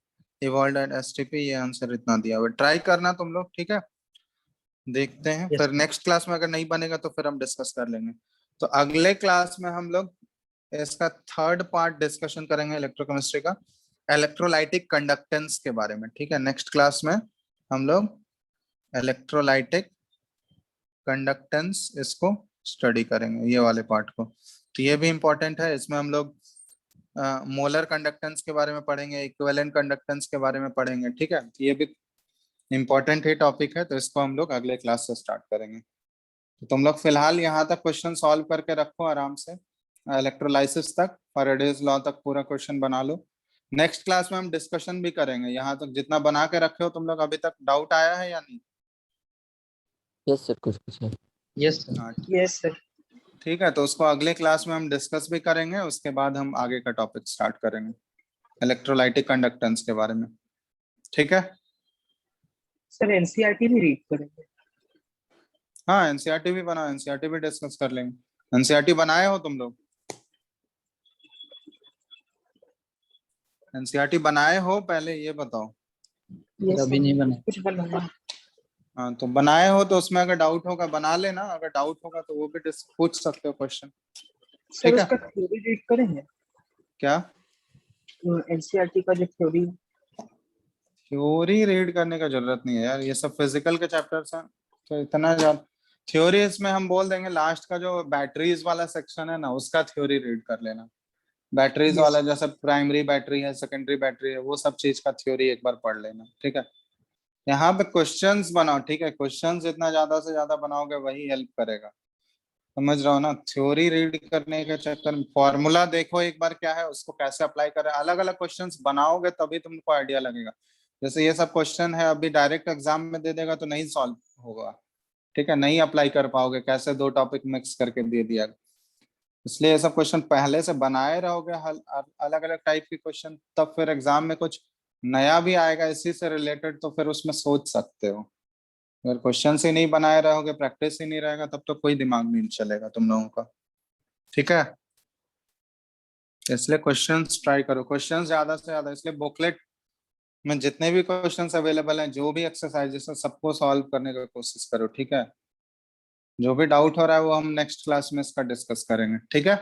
evolved at STP, ये आंसर इतना दिया हुआ। ट्राई करना तुम लोग, ठीक है। देखते हैं
Yes,
फिर नेक्स्ट क्लास में अगर नहीं बनेगा तो फिर हम डिस्कस कर लेंगे। तो अगले क्लास में हम लोग इसका थर्ड पार्ट डिस्कशन करेंगे इलेक्ट्रोकेमिस्ट्री का, इलेक्ट्रोलाइटिक कंडक्टेंस के बारे में। ठीक है, नेक्स्ट क्लास में हम लोग इलेक्ट्रोलाइटिक कंडक्टेंस इसको स्टडी करेंगे, ये वाले पार्ट को। तो ये भी इंपॉर्टेंट है, इसमें हम लोग मोलर कंडक्टेंस के बारे में पढ़ेंगे, इक्विवेलेंट कंडक्टेंस के बारे में पढ़ेंगे। ठीक है, तो ये भी इंपॉर्टेंट ही टॉपिक है, तो इसको हम लोग अगले क्लास से स्टार्ट करेंगे। तो तुम लोग फिलहाल यहाँ तक क्वेश्चन सॉल्व करके रखो आराम से, इलेक्ट्रोलाइसिस तक, फैराडेज लॉ तक पूरा क्वेश्चन बना लो। नेक्स्ट क्लास में हम डिस्कशन भी करेंगे, यहाँ तक जितना बना के रखे हो तुम लोग, अभी तक डाउट आया है या नहीं?
यस सर, कुछ कुछ है।
Yes, sir.
हाँ
yes sir.
ठीक है, तो उसको अगले क्लास में हम डिस्कस भी करेंगे, उसके बाद हम आगे का टॉपिक स्टार्ट करेंगे इलेक्ट्रोलाइटिक कंडक्टेंस के बारे में। ठीक है,
सर एनसीईआरटी भी रीड करेंगे।
हाँ एनसीईआरटी भी बना, एनसीईआरटी भी डिस्कस कर लेंगे। एनसीईआरटी बनाए हो तुम लोग? एनसीईआरटी बनाए हो पहले ये बताओ।
Yes,
अभी
sir.
नहीं बना।
कुछ बनाना।
हाँ तो बनाए हो तो उसमें अगर डाउट होगा बना लेना, अगर डाउट होगा तो वो भी पूछ सकते हो क्वेश्चन।
सर
ठीक है।
उसका थ्योरी रीड करेंगे,
क्या
एनसीईआरटी का जो थ्योरी।
थ्योरी रीड करने का जरूरत नहीं है यार, ये सब फिजिकल के चैप्टर्स हैं, तो इतना ज्यादा थ्योरी इसमें हम बोल देंगे। लास्ट का जो बैटरीज वाला सेक्शन है ना, उसका थ्योरी रीड कर लेना। Batteries
Yes.
वाला जैसे प्राइमरी बैटरी है, सेकेंडरी बैटरी है, वो सब चीज का थ्योरी एक बार पढ़ लेना। ठीक है, यहाँ पे क्वेश्चंस बनाओ। ठीक है, क्वेश्चंस जितना ज्यादा से ज्यादा बनाओगे वही हेल्प करेगा, समझ रहे हो ना। थ्योरी रीड करने के चक्कर में फॉर्मूला देखो एक बार क्या है, उसको कैसे अप्लाई करें, अलग अलग क्वेश्चंस बनाओगे तभी तुमको आइडिया लगेगा। जैसे ये सब क्वेश्चन है अभी डायरेक्ट एग्जाम में दे देगा तो नहीं सॉल्व होगा। ठीक है, नहीं अप्लाई कर पाओगे, कैसे दो टॉपिक मिक्स करके दे दिया। इसलिए ये सब क्वेश्चन पहले से बनाए रहोगे, अलग अलग टाइप के क्वेश्चन, तब फिर एग्जाम में कुछ नया भी आएगा इसी से रिलेटेड तो फिर उसमें सोच सकते हो। अगर क्वेश्चन ही नहीं बनाए रहोगे, प्रैक्टिस ही नहीं रहेगा, तब तो कोई दिमाग नहीं चलेगा तुम लोगों का। ठीक है, इसलिए क्वेश्चंस ट्राई करो, क्वेश्चंस ज्यादा से ज्यादा। इसलिए बुकलेट में जितने भी क्वेश्चंस अवेलेबल हैं, जो भी एक्सरसाइजेस है, सबको सॉल्व करने का कोशिश करो। ठीक है, जो भी डाउट हो रहा है वो हम नेक्स्ट क्लास में इसका डिस्कस करेंगे। ठीक है,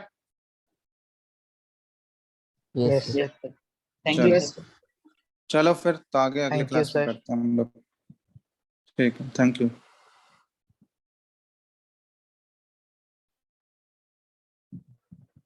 yes
Yes.
Yes, sir. Thank
चलो
you,
Yes.
sir.
चलो फिर तो आगे अगले
Thank you,
क्लास में
sir.
करते हैं हम लोग। ठीक है, थैंक यू।